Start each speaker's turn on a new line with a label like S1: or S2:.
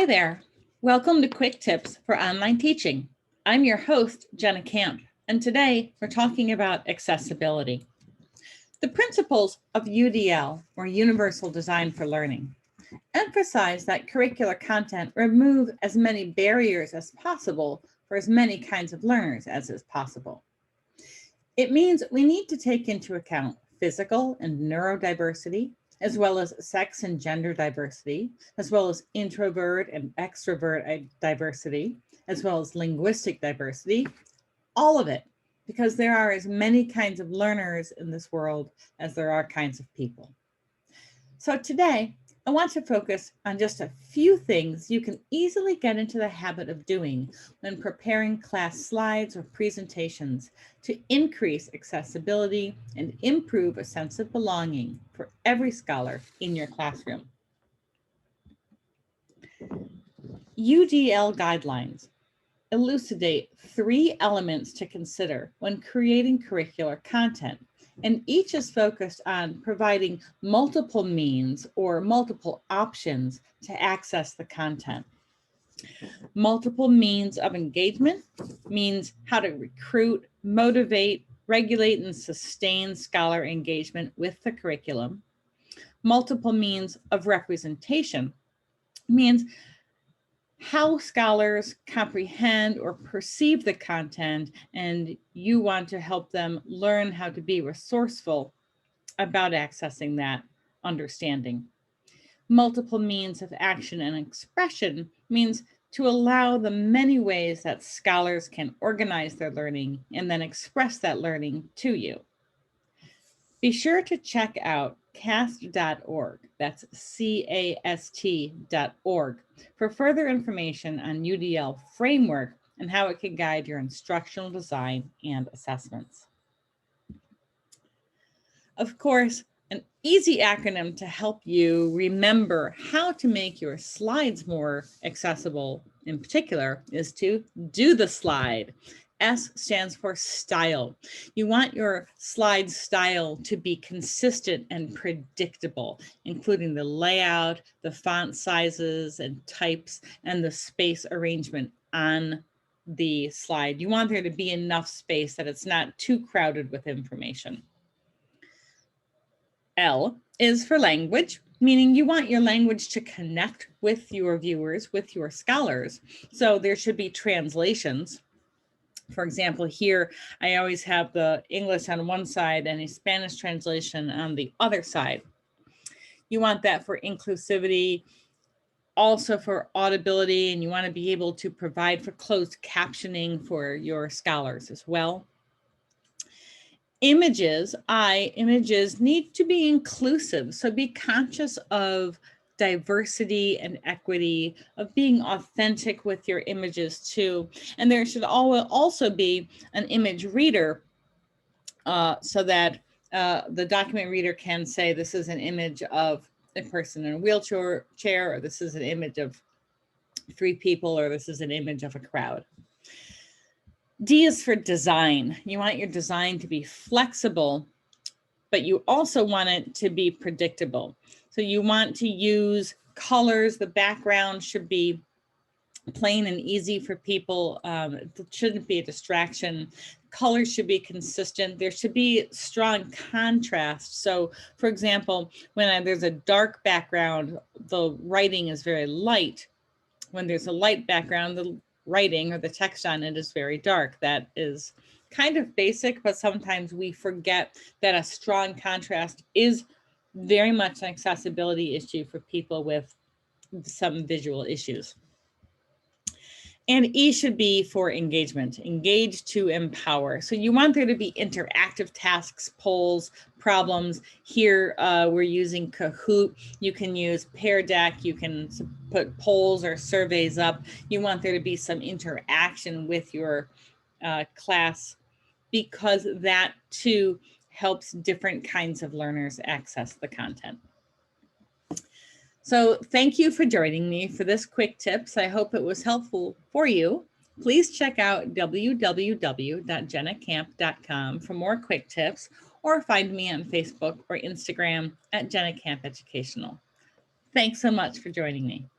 S1: Hi there. Welcome to Quick Tips for Online Teaching. I'm your host, Jenna Camp, and today we're talking about accessibility. The principles of UDL, or Universal Design for Learning, emphasize that curricular content remove as many barriers as possible for as many kinds of learners as is possible. It means we need to take into account physical and neurodiversity, as well as sex and gender diversity, as well as introvert and extrovert diversity, as well as linguistic diversity, all of it, because there are as many kinds of learners in this world as there are kinds of people. So today, I want to focus on just a few things you can easily get into the habit of doing when preparing class slides or presentations to increase accessibility and improve a sense of belonging for every scholar in your classroom. UDL Guidelines elucidate 3 elements to consider when creating curricular content, and each is focused on providing multiple means or multiple options to access the content. Multiple means of engagement means how to recruit, motivate, regulate, and sustain scholar engagement with the curriculum. Multiple means of representation means how scholars comprehend or perceive the content, and you want to help them learn how to be resourceful about accessing that understanding. Multiple means of action and expression means to allow the many ways that scholars can organize their learning and then express that learning to you. Be sure to check out cast.org, that's CAST.org, for further information on UDL framework and how it can guide your instructional design and assessments. Of course, an easy acronym to help you remember how to make your slides more accessible in particular is to do the slide. S stands for style. You want your slide style to be consistent and predictable, including the layout, the font sizes and types, and the space arrangement on the slide. You want there to be enough space that it's not too crowded with information. L is for language, meaning you want your language to connect with your viewers, with your scholars. So there should be translations. For example, here, I always have the English on one side and a Spanish translation on the other side. You want that for inclusivity, also for audibility, and you want to be able to provide for closed captioning for your scholars as well. Images need to be inclusive. So be conscious of diversity and equity, of being authentic with your images too. And there should also be an image reader so that the document reader can say this is an image of a person in a wheelchair, or this is an image of 3 people, or this is an image of a crowd. D is for design. You want your design to be flexible, but you also want it to be predictable. So you want to use colors. The background should be plain and easy for people. It shouldn't be a distraction. Colors should be consistent. There should be strong contrast. So for example, when there's a dark background, the writing is very light. When there's a light background, the writing or the text on it is very dark. That is kind of basic, but sometimes we forget that a strong contrast is very much an accessibility issue for people with some visual issues. And E should be for engagement, engage to empower. So you want there to be interactive tasks, polls, problems. Here we're using Kahoot. You can use Pear Deck. You can put polls or surveys up. You want there to be some interaction with your class, because that too helps different kinds of learners access the content. So thank you for joining me for this quick tips. I hope it was helpful for you. Please check out www.jennacamp.com for more quick tips, or find me on Facebook or Instagram at Jenna Camp Educational. Thanks so much for joining me.